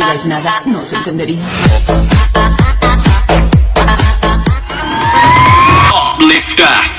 digáis nada, no os entendería. Uplifter.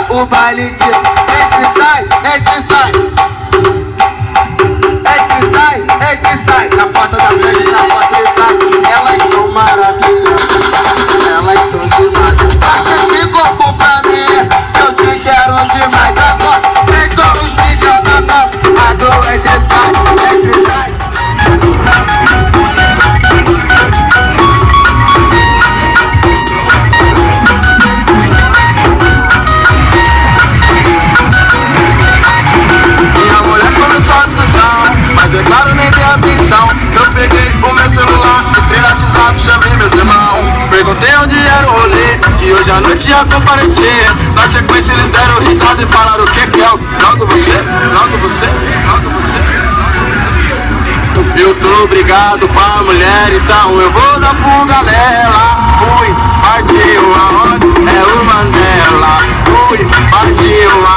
O baile de entra e sai, entra e sai. Entra e sai, entra e sai. Na porta da frente, na porta de trás. Elas são maravilhosas, elas são demais. Você ficou bom pra mim, eu te quero demais. Agora vem com os vídeos da nova. A dor entra e sai, entra e sai. É claro, nem dei atenção. Eu peguei o meu celular, entrei no WhatsApp, chamei meus irmãos. Perguntei onde era o rolê, que hoje à noite ia comparecer. Na sequência eles deram risada e falaram o que é? Logo você, logo você, logo você. Eu tô obrigado pra mulher, então eu vou dar fuga nela. Fui, partiu aonde? É o Mandela. Fui, partiu aonde?